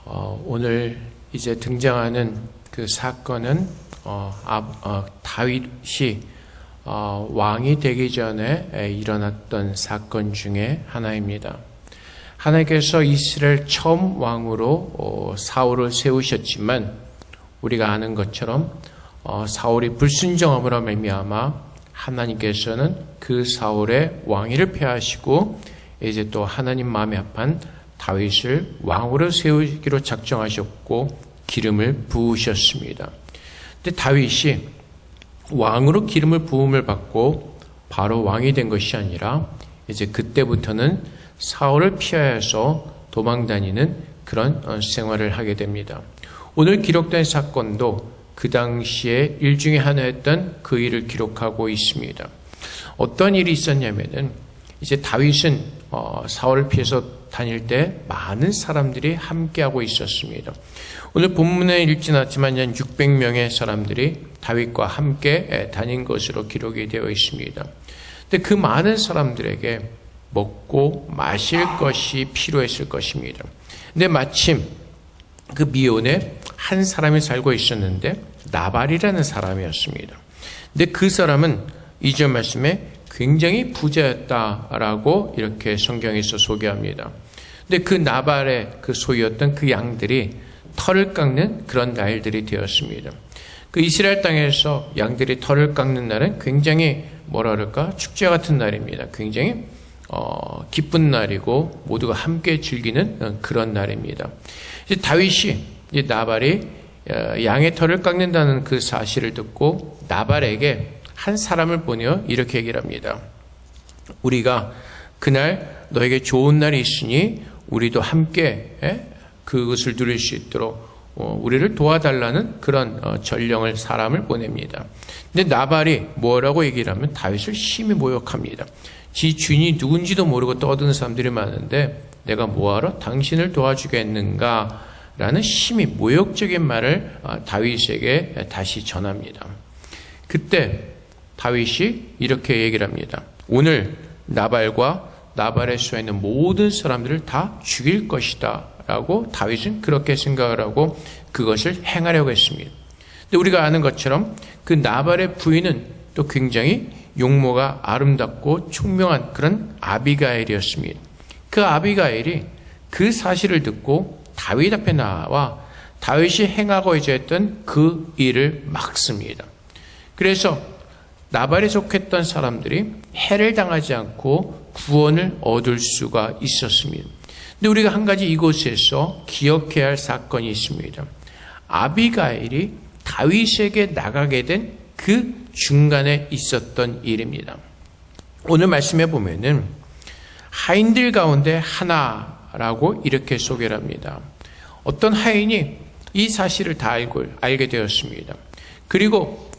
오늘 이제 등장하는 그 사건은 다윗이 왕이 되기 전에 일어났던 사건 중에 하나입니다. 하나님께서 이스라엘 처음 왕으로 사울을 세우셨지만 우리가 아는 것처럼 사울이 불순종함으로 말미암아 하나님께서는 그 사울의 왕위를 폐하시고 이제 또 하나님 마음에 합한 다윗을 왕으로 세우기로 작정하셨고 기름을 부으셨습니다. 근데 다윗이 왕으로 기름을 부음을 받고 바로 왕이 된 것이 아니라 이제 그때부터는 사울을 피하여서 도망다니는 그런 생활을 하게 됩니다. 오늘 기록된 사건도 그 당시에 일 중에 하나였던 그 일을 기록하고 있습니다. 어떤 일이 있었냐면은 이제 다윗은 사울을 피해서 다닐 때 많은 사람들이 함께하고 있었습니다. 오늘 본문에 읽진 않지만 한 600명의 사람들이 다윗과 함께 다닌 것으로 기록이 되어 있습니다. 근데 그 많은 사람들에게 먹고 마실 것이 필요했을 것입니다. 근데 마침 그 미온에 한 사람이 살고 있었는데 나발이라는 사람이었습니다. 근데 그 사람은 이전 말씀에 굉장히 부자였다라고 이렇게 성경에서 소개합니다. 근데 그 나발의 그 소유였던 그 양들이 털을 깎는 그런 날들이 되었습니다. 그 이스라엘 땅에서 양들이 털을 깎는 날은 굉장히 축제 같은 날입니다. 굉장히 기쁜 날이고 모두가 함께 즐기는 그런 날입니다. 이제 다윗이 이제 나발이 양의 털을 깎는다는 그 사실을 듣고 나발에게 한 사람을 보내어 이렇게 얘기를 합니다. 우리가 그날 너에게 좋은 날이 있으니 우리도 함께 그것을 누릴 수 있도록 우리를 도와달라는 그런 전령을 사람을 보냅니다. 근데 나발이 뭐라고 얘기를 하면 다윗을 심히 모욕합니다. 지 주인이 누군지도 모르고 떠드는 사람들이 많은데 내가 뭐하러 당신을 도와주겠는가 라는 심히 모욕적인 말을 다윗에게 다시 전합니다. 그때 다윗이 이렇게 얘기를 합니다. 오늘 나발과 나발의 수에 있는 모든 사람들을 다 죽일 것이다 라고 다윗은 그렇게 생각을 하고 그것을 행하려고 했습니다. 근데 우리가 아는 것처럼 그 나발의 부인은 또 굉장히 용모가 아름답고 총명한 그런 아비가일이었습니다. 그 아비가일이 그 사실을 듣고 다윗 앞에 나와 다윗이 행하고 했던 그 일을 막습니다. 그래서 나발에 속했던 사람들이 해를 당하지 않고 구원을 얻을 수가 있었습니다. 근데 우리가 한 가지 이곳에서 기억해야 할 사건이 있습니다. 아비가일이 다윗에게 나가게 된 그 중간에 있었던 일입니다. 오늘 말씀해 보면은 하인들 가운데 하나라고 이렇게 소개를 합니다. 어떤 하인이 이 사실을 다 알게 되었습니다. 그리고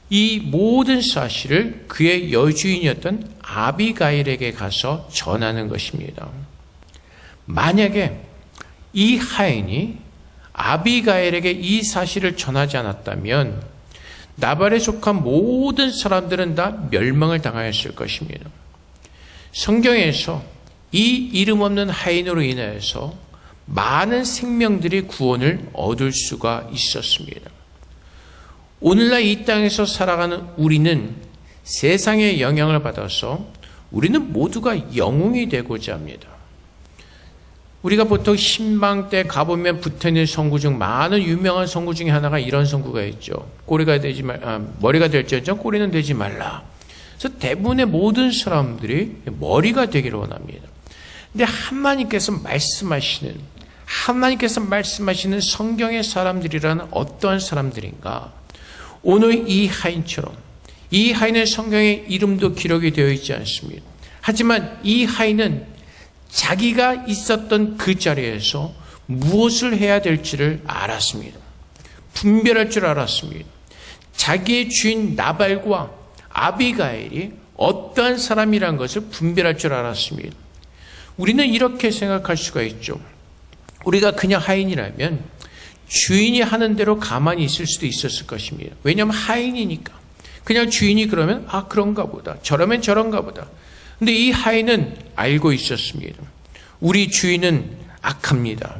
이 모든 사실을 그의 여주인이었던 아비가일에게 가서 전하는 것입니다. 만약에 이 하인이 아비가일에게 이 사실을 전하지 않았다면 나발에 속한 모든 사람들은 다 멸망을 당하였을 것입니다. 성경에서 이 이름 없는 하인으로 인해서 많은 생명들이 구원을 얻을 수가 있었습니다. 오늘날 이 땅에서 살아가는 우리는 세상의 영향을 받아서 우리는 모두가 영웅이 되고자 합니다. 우리가 보통 신방 때 가보면 붙어있는 성구 중 많은 유명한 성구 중에 하나가 이런 성구가 있죠. 머리가 될지언정 꼬리는 되지 말라. 그래서 대부분의 모든 사람들이 머리가 되기를 원합니다. 근데 하나님께서 말씀하시는 성경의 사람들이라는 어떠한 사람들인가? 오늘 이 하인처럼 이 하인의 성경에 이름도 기록이 되어 있지 않습니다. 하지만 이 하인은 자기가 있었던 그 자리에서 무엇을 해야 될지를 알았습니다. 분별할 줄 알았습니다. 자기의 주인 나발과 아비가일이 어떠한 사람이란 것을 분별할 줄 알았습니다. 우리는 이렇게 생각할 수가 있죠. 우리가 그냥 하인이라면 주인이 하는 대로 가만히 있을 수도 있었을 것입니다. 왜냐하면 하인이니까. 그냥 주인이 그러면 그런가 보다. 저러면 저런가 보다. 근데 이 하인은 알고 있었습니다. 우리 주인은 악합니다.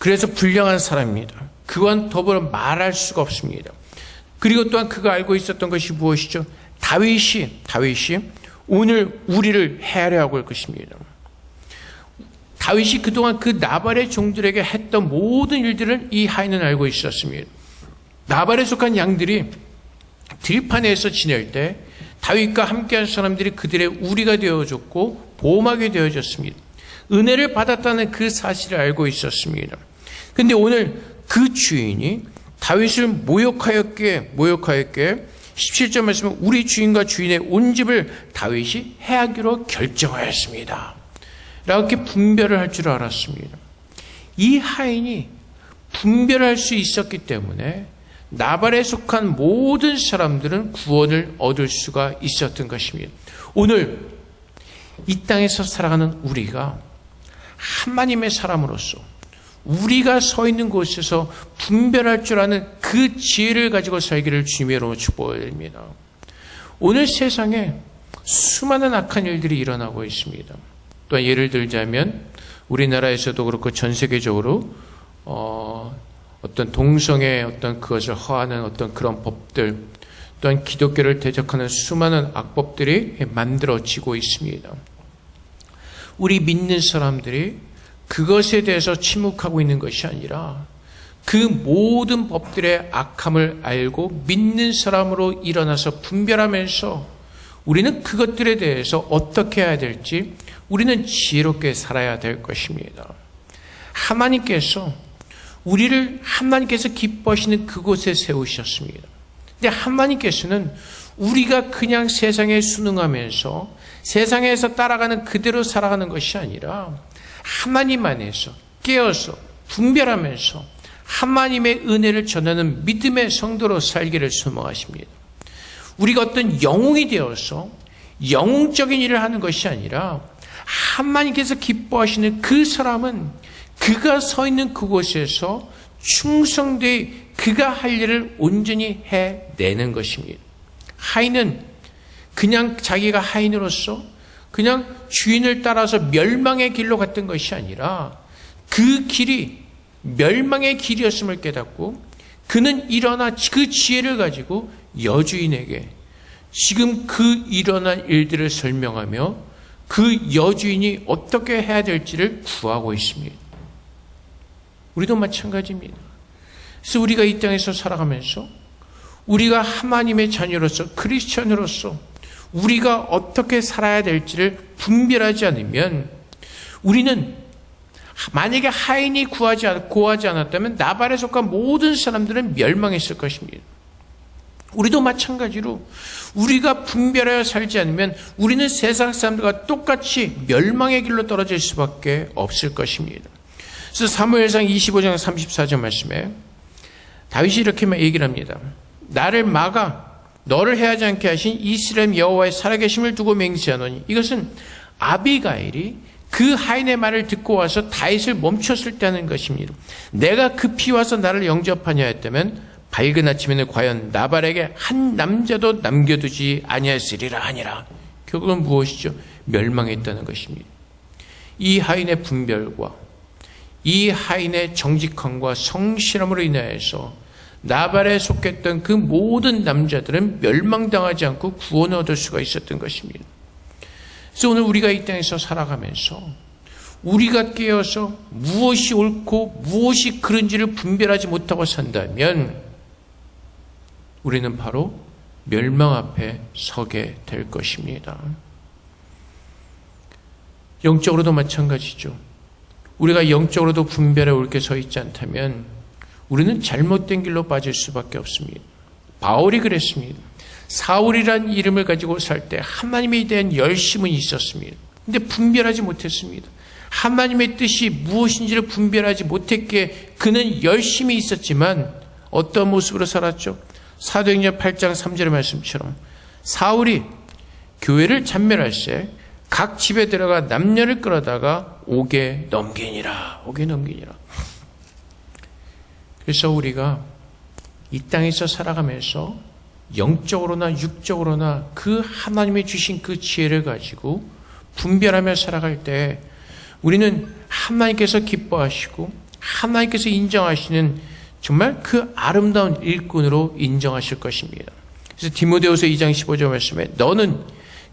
그래서 불량한 사람입니다. 그와는 더불어 말할 수가 없습니다. 그리고 또한 그가 알고 있었던 것이 무엇이죠? 다윗이 오늘 우리를 해하려 하고 할 것입니다. 다윗이 그동안 그 나발의 종들에게 했던 모든 일들을 이 하인은 알고 있었습니다. 나발에 속한 양들이 들판에서 지낼 때 다윗과 함께한 사람들이 그들의 우리가 되어줬고 보호막이 되어졌습니다. 은혜를 받았다는 그 사실을 알고 있었습니다. 그런데 오늘 그 주인이 다윗을 모욕하였기에 17절 말씀은 우리 주인과 주인의 온 집을 다윗이 해하기로 결정하였습니다. 이렇게 분별을 할 줄 알았습니다. 이 하인이 분별할 수 있었기 때문에 나발에 속한 모든 사람들은 구원을 얻을 수가 있었던 것입니다. 오늘 이 땅에서 살아가는 우리가 하나님의 사람으로서 우리가 서 있는 곳에서 분별할 줄 아는 그 지혜를 가지고 살기를 주님의 이름으로 축복드립니다. 오늘 세상에 수많은 악한 일들이 일어나고 있습니다. 또 예를 들자면 우리나라에서도 그렇고 전 세계적으로 어떤 동성애 어떤 그것을 허하는 어떤 그런 법들, 또한 기독교를 대적하는 수많은 악법들이 만들어지고 있습니다. 우리 믿는 사람들이 그것에 대해서 침묵하고 있는 것이 아니라 그 모든 법들의 악함을 알고 믿는 사람으로 일어나서 분별하면서 우리는 그것들에 대해서 어떻게 해야 될지 우리는 지혜롭게 살아야 될 것입니다. 하나님께서 우리를 하나님께서 기뻐하시는 그곳에 세우셨습니다. 근데 하나님께서는 우리가 그냥 세상에 순응하면서 세상에서 따라가는 그대로 살아가는 것이 아니라 하나님 안에서 깨어서 분별하면서 하나님의 은혜를 전하는 믿음의 성도로 살기를 소망하십니다. 우리가 어떤 영웅이 되어서 영웅적인 일을 하는 것이 아니라 하나님께서 기뻐하시는 그 사람은 그가 서 있는 그곳에서 충성되이 그가 할 일을 온전히 해내는 것입니다. 하인은 그냥 자기가 하인으로서 그냥 주인을 따라서 멸망의 길로 갔던 것이 아니라 그 길이 멸망의 길이었음을 깨닫고 그는 일어나 그 지혜를 가지고 여주인에게 지금 그 일어난 일들을 설명하며 그 여주인이 어떻게 해야 될지를 구하고 있습니다. 우리도 마찬가지입니다. 그래서 우리가 이 땅에서 살아가면서 우리가 하나님의 자녀로서 크리스천으로서 우리가 어떻게 살아야 될지를 분별하지 않으면 우리는 만약에 하인이 구하지 않았다면 나발에 속한 모든 사람들은 멸망했을 것입니다. 우리도 마찬가지로 우리가 분별하여 살지 않으면 우리는 세상 사람들과 똑같이 멸망의 길로 떨어질 수밖에 없을 것입니다. 그래서 사무엘상 25장 34절 말씀에 다윗이 이렇게 얘기를 합니다. 나를 막아 너를 해하지 않게 하신 이스라엘 여호와의 살아계심을 두고 맹세하노니. 이것은 아비가일이 그 하인의 말을 듣고 와서 다윗을 멈췄을 때 하는 것입니다. 내가 급히 와서 나를 영접하냐 했다면 밝은 아침에는 과연 나발에게 한 남자도 남겨두지 아니하시리라 하니라. 결국은 무엇이죠? 멸망했다는 것입니다. 이 하인의 분별과 이 하인의 정직함과 성실함으로 인하여서 나발에 속했던 그 모든 남자들은 멸망당하지 않고 구원을 얻을 수가 있었던 것입니다. 그래서 오늘 우리가 이 땅에서 살아가면서 우리가 깨어서 무엇이 옳고 무엇이 그른지를 분별하지 못하고 산다면 우리는 바로 멸망 앞에 서게 될 것입니다. 영적으로도 마찬가지죠. 우리가 영적으로도 분별에 옳게 서 있지 않다면 우리는 잘못된 길로 빠질 수밖에 없습니다. 바울이 그랬습니다. 사울이란 이름을 가지고 살 때 하나님에 대한 열심은 있었습니다. 근데 분별하지 못했습니다. 하나님의 뜻이 무엇인지를 분별하지 못했기에 그는 열심히 있었지만 어떤 모습으로 살았죠? 사도행전 8장 3절의 말씀처럼 사울이 교회를 잔멸할 때 각 집에 들어가 남녀를 끌어다가 옥에 넘기니라. 그래서 우리가 이 땅에서 살아가면서 영적으로나 육적으로나 그 하나님이 주신 그 지혜를 가지고 분별하며 살아갈 때 우리는 하나님께서 기뻐하시고 하나님께서 인정하시는 정말 그 아름다운 일꾼으로 인정하실 것입니다. 그래서 디모데후서 2장 15절 말씀에 너는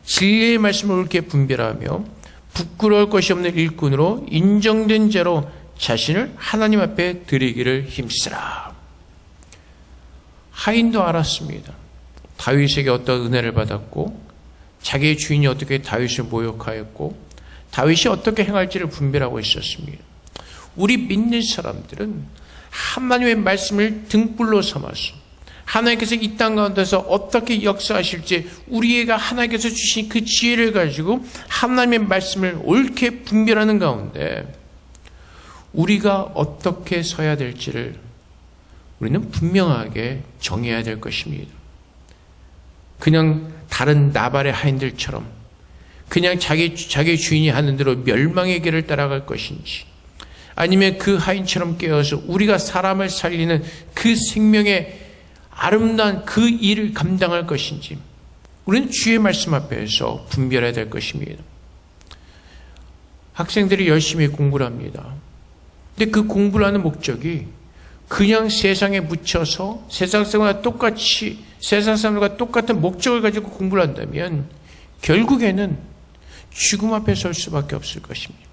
진리의 말씀을 옳게 분별하며 부끄러울 것이 없는 일꾼으로 인정된 자로 자신을 하나님 앞에 드리기를 힘쓰라. 하인도 알았습니다. 다윗에게 어떤 은혜를 받았고 자기의 주인이 어떻게 다윗을 모욕하였고 다윗이 어떻게 행할지를 분별하고 있었습니다. 우리 믿는 사람들은 하나님의 말씀을 등불로 삼아서 하나님께서 이 땅 가운데서 어떻게 역사하실지 우리가 하나님께서 주신 그 지혜를 가지고 하나님의 말씀을 옳게 분별하는 가운데 우리가 어떻게 서야 될지를 우리는 분명하게 정해야 될 것입니다. 그냥 다른 나발의 하인들처럼 그냥 자기 주인이 하는 대로 멸망의 길을 따라갈 것인지 아니면 그 하인처럼 깨어서 우리가 사람을 살리는 그 생명의 아름다운 그 일을 감당할 것인지 우리는 주의 말씀 앞에서 분별해야 될 것입니다. 학생들이 열심히 공부를 합니다. 근데 그 공부를 하는 목적이 그냥 세상에 묻혀서 세상 사람과 똑같이 세상 사람들과 똑같은 목적을 가지고 공부를 한다면 결국에는 죽음 앞에 설 수밖에 없을 것입니다.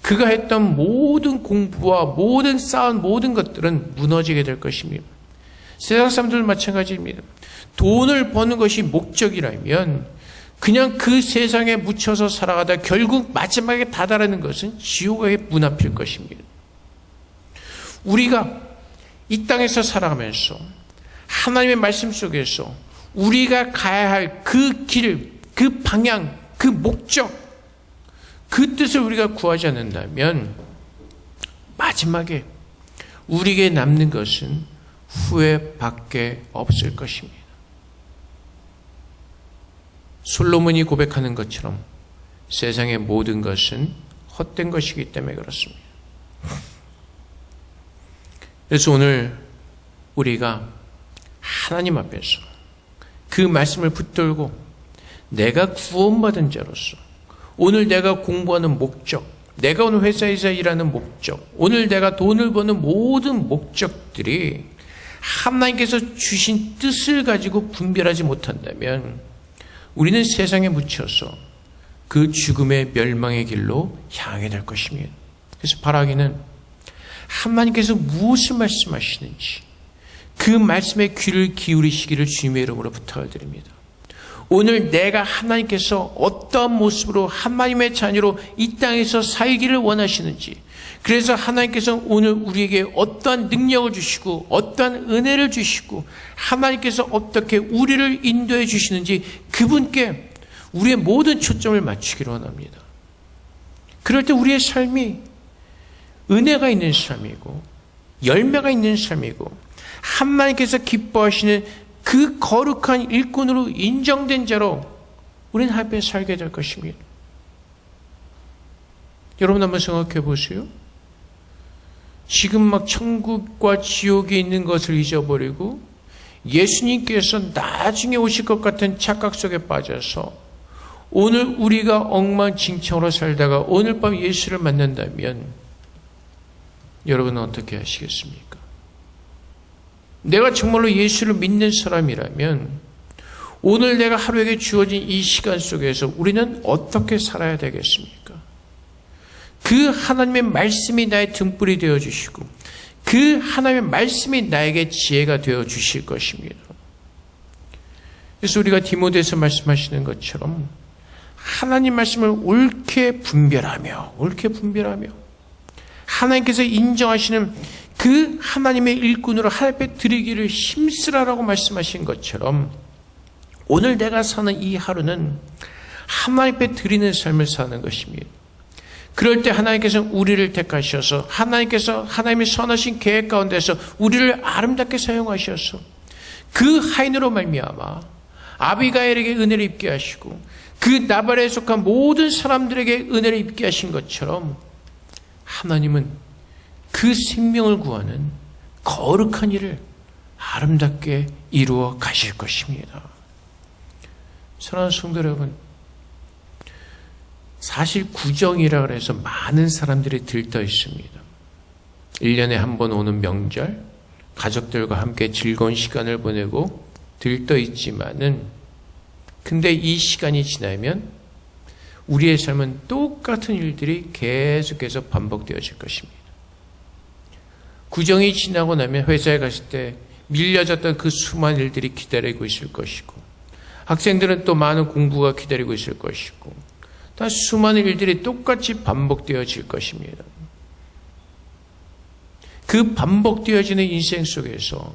그가 했던 모든 공부와 모든 쌓은 모든 것들은 무너지게 될 것입니다. 세상 사람들은 마찬가지입니다. 돈을 버는 것이 목적이라면 그냥 그 세상에 묻혀서 살아가다 결국 마지막에 다다르는 것은 지옥의 문 앞일 것입니다. 우리가 이 땅에서 살아가면서 하나님의 말씀 속에서 우리가 가야 할 그 길, 그 방향, 그 목적, 그 뜻을 우리가 구하지 않는다면 마지막에 우리에게 남는 것은 후회밖에 없을 것입니다. 솔로몬이 고백하는 것처럼 세상의 모든 것은 헛된 것이기 때문에 그렇습니다. 그래서 오늘 우리가 하나님 앞에서 그 말씀을 붙들고 내가 구원받은 자로서 오늘 내가 공부하는 목적, 내가 오늘 회사에서 일하는 목적, 오늘 내가 돈을 버는 모든 목적들이 하나님께서 주신 뜻을 가지고 분별하지 못한다면 우리는 세상에 묻혀서 그 죽음의 멸망의 길로 향하게 될 것입니다. 그래서 바라기는 하나님께서 무엇을 말씀하시는지 그 말씀에 귀를 기울이시기를 주님의 이름으로 부탁을 드립니다. 오늘 내가 하나님께서 어떠한 모습으로 하나님의 자녀로 이 땅에서 살기를 원하시는지, 그래서 하나님께서 오늘 우리에게 어떠한 능력을 주시고 어떠한 은혜를 주시고 하나님께서 어떻게 우리를 인도해 주시는지 그분께 우리의 모든 초점을 맞추기를 원합니다. 그럴 때 우리의 삶이 은혜가 있는 삶이고 열매가 있는 삶이고 하나님께서 기뻐하시는 그 거룩한 일꾼으로 인정된 자로 우리는 하나님께 살게 될 것입니다. 여러분 한번 생각해 보세요. 지금 막 천국과 지옥에 있는 것을 잊어버리고 예수님께서 나중에 오실 것 같은 착각 속에 빠져서 오늘 우리가 엉망진창으로 살다가 오늘 밤 예수를 만난다면 여러분은 어떻게 하시겠습니까? 내가 정말로 예수를 믿는 사람이라면 오늘 내가 하루에게 주어진 이 시간 속에서 우리는 어떻게 살아야 되겠습니까? 그 하나님의 말씀이 나의 등불이 되어주시고 그 하나님의 말씀이 나에게 지혜가 되어주실 것입니다. 그래서 우리가 디모데에서 말씀하시는 것처럼 하나님 말씀을 옳게 분별하며 하나님께서 인정하시는 그 하나님의 일꾼으로 하나님 앞에 드리기를 힘쓰라라고 말씀하신 것처럼 오늘 내가 사는 이 하루는 하나님 앞에 드리는 삶을 사는 것입니다. 그럴 때 하나님께서 우리를 택하셔서 하나님께서 하나님의 선하신 계획 가운데서 우리를 아름답게 사용하셔서 그 하인으로 말미암아 아비가일에게 은혜를 입게 하시고 그 나발에 속한 모든 사람들에게 은혜를 입게 하신 것처럼 하나님은 그 생명을 구하는 거룩한 일을 아름답게 이루어 가실 것입니다. 사랑하는 성도 여러분, 사실 구정이라 그래서 많은 사람들이 들떠 있습니다. 1년에 한 번 오는 명절, 가족들과 함께 즐거운 시간을 보내고 들떠 있지만은, 근데 이 시간이 지나면 우리의 삶은 똑같은 일들이 계속해서 반복되어질 것입니다. 구정이 지나고 나면 회사에 갔을 때 밀려졌던 그 수많은 일들이 기다리고 있을 것이고, 학생들은 또 많은 공부가 기다리고 있을 것이고, 다 수많은 일들이 똑같이 반복되어질 것입니다. 그 반복되어지는 인생 속에서,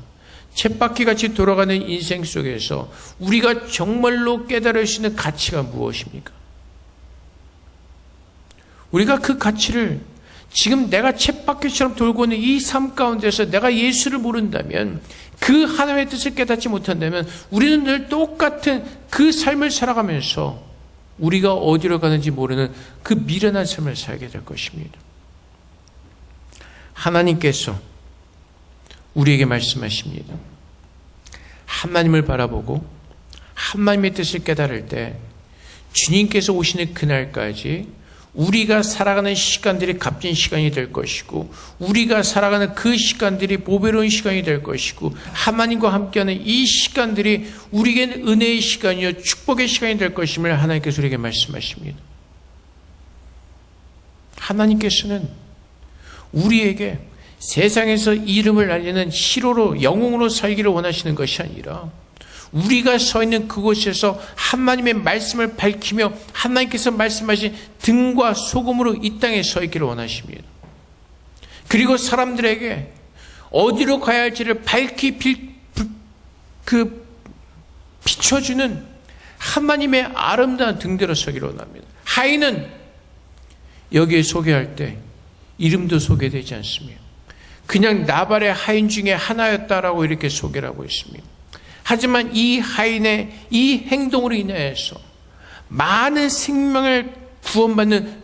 쳇바퀴같이 돌아가는 인생 속에서 우리가 정말로 깨달을 수 있는 가치가 무엇입니까? 우리가 그 가치를 지금 내가 쳇바퀴처럼 돌고 있는 이 삶 가운데서 내가 예수를 모른다면, 그 하나님의 뜻을 깨닫지 못한다면 우리는 늘 똑같은 그 삶을 살아가면서 우리가 어디로 가는지 모르는 그 미련한 삶을 살게 될 것입니다. 하나님께서 우리에게 말씀하십니다. 하나님을 바라보고 하나님의 뜻을 깨달을 때 주님께서 오시는 그날까지 우리가 살아가는 시간들이 값진 시간이 될 것이고, 우리가 살아가는 그 시간들이 보배로운 시간이 될 것이고, 하나님과 함께하는 이 시간들이 우리에게는 은혜의 시간이요 축복의 시간이 될 것임을 하나님께서 우리에게 말씀하십니다. 하나님께서는 우리에게 세상에서 이름을 알리는 히로로, 영웅으로 살기를 원하시는 것이 아니라, 우리가 서 있는 그곳에서 하나님의 말씀을 밝히며 하나님께서 말씀하신 등과 소금으로 이 땅에 서 있기를 원하십니다. 그리고 사람들에게 어디로 가야 할지를 밝히 비춰주는 하나님의 아름다운 등대로 서기를 원합니다. 하인은 여기에 소개할 때 이름도 소개되지 않습니다. 그냥 나발의 하인 중에 하나였다라고 이렇게 소개를 하고 있습니다. 하지만 이 하인의 이 행동으로 인해서 많은 생명을 구원받는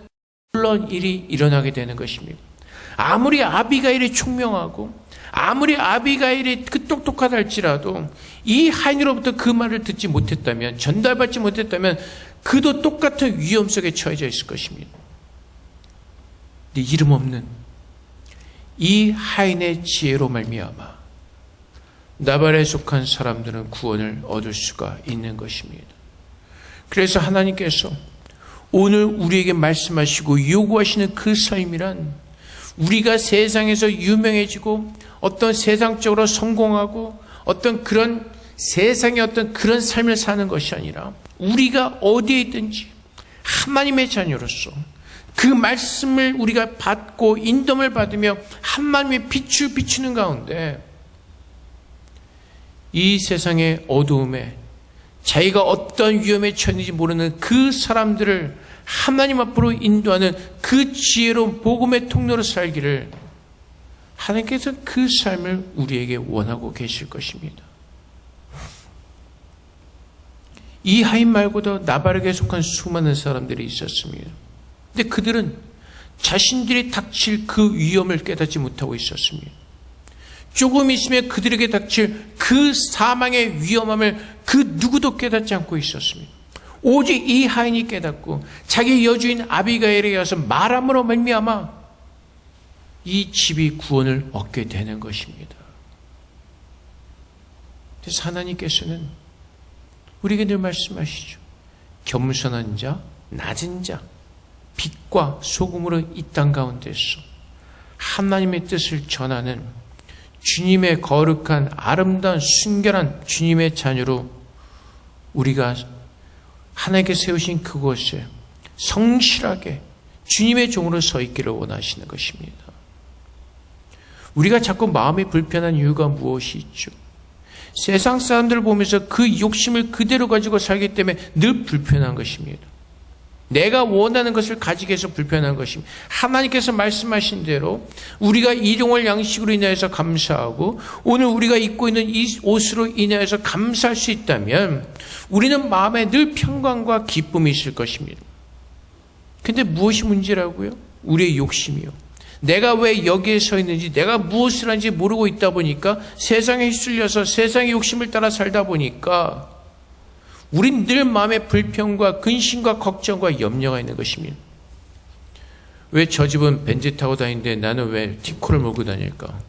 놀라운 일이 일어나게 되는 것입니다. 아무리 아비가일이 총명하고 아무리 아비가일이 그 똑똑하다 할지라도 이 하인으로부터 그 말을 듣지 못했다면, 전달받지 못했다면 그도 똑같은 위험 속에 처해져 있을 것입니다. 근데 이름 없는 이 하인의 지혜로 말미암아 나발에 속한 사람들은 구원을 얻을 수가 있는 것입니다. 그래서 하나님께서 오늘 우리에게 말씀하시고 요구하시는 그 삶이란, 우리가 세상에서 유명해지고 어떤 세상적으로 성공하고 어떤 그런 세상의 어떤 그런 삶을 사는 것이 아니라, 우리가 어디에 있든지 하나님의 자녀로서 그 말씀을 우리가 받고 인dom을 받으며 하나님의 빛을 비추는 가운데 이 세상의 어두움에 자기가 어떤 위험에 처했는지 모르는 그 사람들을 하나님 앞으로 인도하는 그 지혜로운 복음의 통로로 살기를 하나님께서 그 삶을 우리에게 원하고 계실 것입니다. 이 하인 말고도 나발에게 속한 수많은 사람들이 있었습니다. 근데 그들은 자신들이 닥칠 그 위험을 깨닫지 못하고 있었습니다. 조금 있으면 그들에게 닥칠 그 사망의 위험함을 그 누구도 깨닫지 않고 있었습니다. 오직 이 하인이 깨닫고 자기 여주인 아비가일에게 가서 말함으로 말미암아 이 집이 구원을 얻게 되는 것입니다. 그래서 하나님께서는 우리에게 늘 말씀하시죠. 겸손한 자, 낮은 자, 빛과 소금으로 이 땅 가운데서 하나님의 뜻을 전하는 주님의 거룩한 아름다운 순결한 주님의 자녀로 우리가 하나님께 세우신 그곳에 성실하게 주님의 종으로 서 있기를 원하시는 것입니다. 우리가 자꾸 마음이 불편한 이유가 무엇이 있죠? 세상 사람들을 보면서 그 욕심을 그대로 가지고 살기 때문에 늘 불편한 것입니다. 내가 원하는 것을 가지게 해서 불편한 것입니다. 하나님께서 말씀하신 대로 우리가 일용할 양식으로 인하여서 감사하고 오늘 우리가 입고 있는 이 옷으로 인하여서 감사할 수 있다면 우리는 마음에 늘 평강과 기쁨이 있을 것입니다. 근데 무엇이 문제라고요? 우리의 욕심이요. 내가 왜 여기에 서 있는지, 내가 무엇을 하는지 모르고 있다 보니까 세상에 휩쓸려서 세상의 욕심을 따라 살다 보니까 우린 늘 마음에 불평과 근심과 걱정과 염려가 있는 것입니다. 왜 저 집은 벤츠 타고 다니는데 나는 왜 티코를 몰고 다닐까?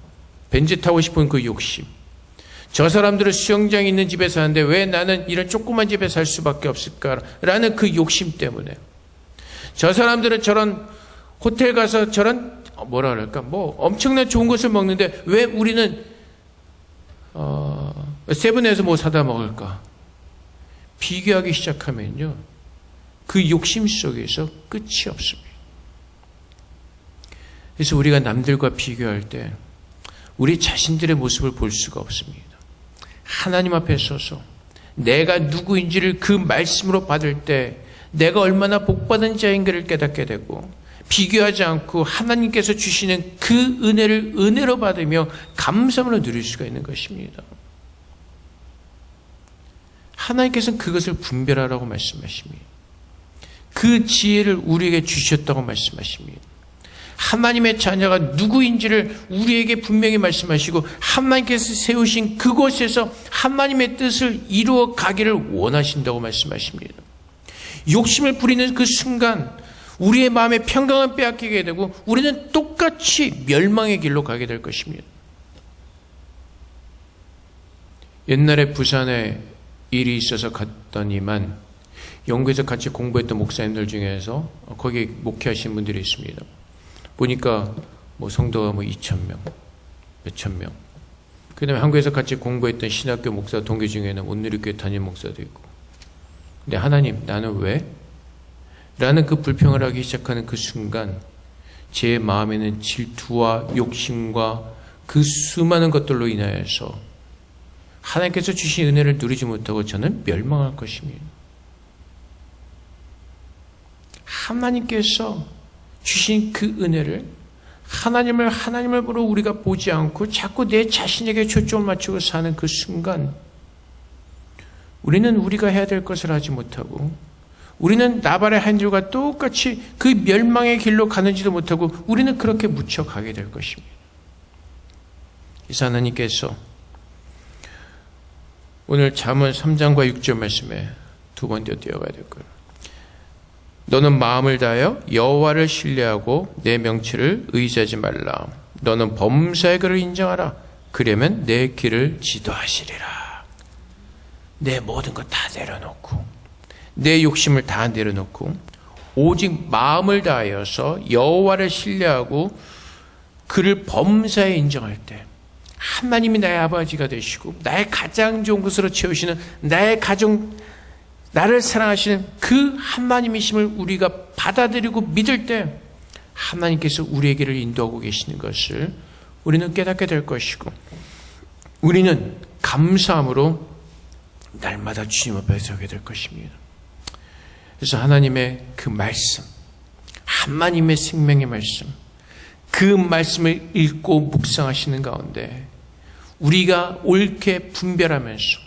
벤츠 타고 싶은 그 욕심. 저 사람들은 수영장이 있는 집에 사는데 왜 나는 이런 조그만 집에 살 수밖에 없을까라는 그 욕심 때문에. 저 사람들은 저런 호텔 가서 저런 뭐라 그럴까? 뭐 엄청난 좋은 것을 먹는데 왜 우리는 세븐에서 뭐 사다 먹을까? 비교하기 시작하면요, 그 욕심 속에서 끝이 없습니다. 그래서 우리가 남들과 비교할 때 우리 자신들의 모습을 볼 수가 없습니다. 하나님 앞에 서서 내가 누구인지를 그 말씀으로 받을 때 내가 얼마나 복받은 자인가를 깨닫게 되고, 비교하지 않고 하나님께서 주시는 그 은혜를 은혜로 받으며 감사함으로 누릴 수가 있는 것입니다. 하나님께서는 그것을 분별하라고 말씀하십니다. 그 지혜를 우리에게 주셨다고 말씀하십니다. 하나님의 자녀가 누구인지를 우리에게 분명히 말씀하시고, 하나님께서 세우신 그곳에서 하나님의 뜻을 이루어 가기를 원하신다고 말씀하십니다. 욕심을 부리는 그 순간 우리의 마음의 평강을 빼앗기게 되고 우리는 똑같이 멸망의 길로 가게 될 것입니다. 옛날에 부산에 일이 있어서 갔더니만 영국에서 같이 공부했던 목사님들 중에서 거기 목회하신 분들이 있습니다. 보니까 뭐 성도가 뭐 2,000명, 몇천 명. 그 다음에 한국에서 같이 공부했던 신학교 목사 동기 중에는 온누리교회 담임 목사도 있고. 근데 하나님, 나는 왜? 라는 그 불평을 하기 시작하는 그 순간 제 마음에는 질투와 욕심과 그 수많은 것들로 인하여서 하나님께서 주신 은혜를 누리지 못하고 저는 멸망할 것입니다. 하나님께서 주신 그 은혜를 하나님을 보러 우리가 보지 않고 자꾸 내 자신에게 초점을 맞추고 사는 그 순간 우리는 우리가 해야 될 것을 하지 못하고, 우리는 나발의 한 일과 똑같이 그 멸망의 길로 가는지도 못하고 우리는 그렇게 묻혀가게 될 것입니다. 그래서 하나님께서 오늘 잠언 3장과 6절 말씀에 두 번째 뛰어가야 될 거예요. 너는 마음을 다하여 여호와를 신뢰하고 내 명치를 의지하지 말라. 너는 범사의 그를 인정하라. 그러면 내 길을 지도하시리라. 내 모든 것 다 내려놓고 내 욕심을 다 내려놓고 오직 마음을 다하여서 여호와를 신뢰하고 그를 범사에 인정할 때 하나님이 나의 아버지가 되시고 나의 가장 좋은 것으로 채우시는 나의 가정, 나를 사랑하시는 그 하나님이심을 우리가 받아들이고 믿을 때 하나님께서 우리에게를 인도하고 계시는 것을 우리는 깨닫게 될 것이고, 우리는 감사함으로 날마다 주님 앞에 서게 될 것입니다. 그래서 하나님의 그 말씀, 하나님의 생명의 말씀, 그 말씀을 읽고 묵상하시는 가운데 우리가 옳게 분별하면서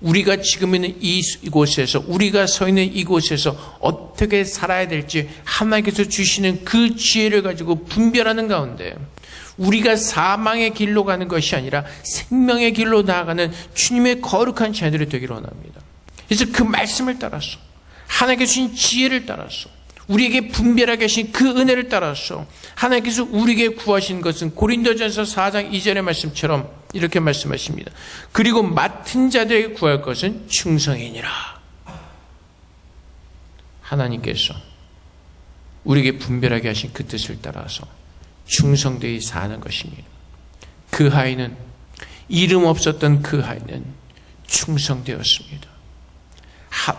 우리가 지금 있는 이곳에서, 우리가 서 있는 이곳에서 어떻게 살아야 될지 하나님께서 주시는 그 지혜를 가지고 분별하는 가운데 우리가 사망의 길로 가는 것이 아니라 생명의 길로 나아가는 주님의 거룩한 자녀들이 되기를 원합니다. 그래서 그 말씀을 따라서, 하나님께서 주신 지혜를 따라서, 우리에게 분별하게 하신 그 은혜를 따라서 하나님께서 우리에게 구하신 것은 고린도전서 4장 2절의 말씀처럼 이렇게 말씀하십니다. 그리고 맡은 자들에게 구할 것은 충성이니라. 하나님께서 우리에게 분별하게 하신 그 뜻을 따라서 충성되이 사는 것입니다. 그 하인은, 이름 없었던 그 하인은 충성되었습니다.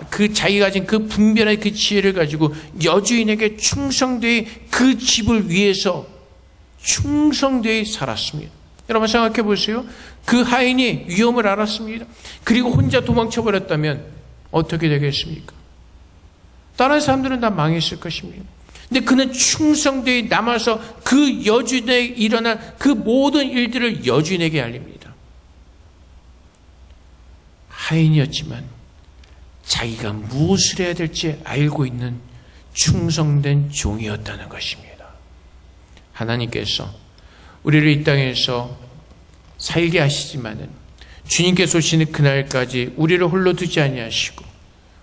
그 자기가 가진 그 분별의 그 지혜를 가지고 여주인에게 충성되이 그 집을 위해서 충성되이 살았습니다. 여러분 생각해 보세요. 그 하인이 위험을 알았습니다. 그리고 혼자 도망쳐 버렸다면 어떻게 되겠습니까? 다른 사람들은 다 망했을 것입니다. 근데 그는 충성되이 남아서 그 여주인에게 일어난 그 모든 일들을 여주인에게 알립니다. 하인이었지만 자기가 무엇을 해야 될지 알고 있는 충성된 종이었다는 것입니다. 하나님께서 우리를 이 땅에서 살게 하시지만은 주님께서 오시는 그날까지 우리를 홀로 두지 아니하시고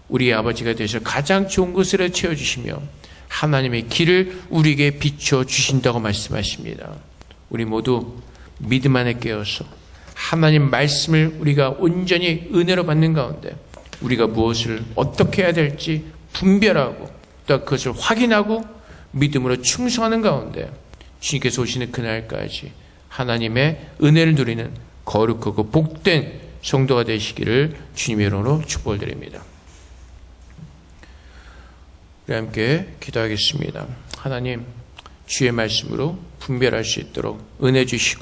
우리의 아버지가 되셔 가장 좋은 것으로 채워주시며 하나님의 길을 우리에게 비춰 주신다고 말씀하십니다. 우리 모두 믿음 안에 깨어서 하나님 말씀을 우리가 온전히 은혜로 받는 가운데 우리가 무엇을 어떻게 해야 될지 분별하고 또 그것을 확인하고 믿음으로 충성하는 가운데 주님께서 오시는 그날까지 하나님의 은혜를 누리는 거룩하고 복된 성도가 되시기를 주님의 이름으로 축복을 드립니다. 우리 함께 기도하겠습니다. 하나님, 주의 말씀으로 분별할 수 있도록 은혜 주시고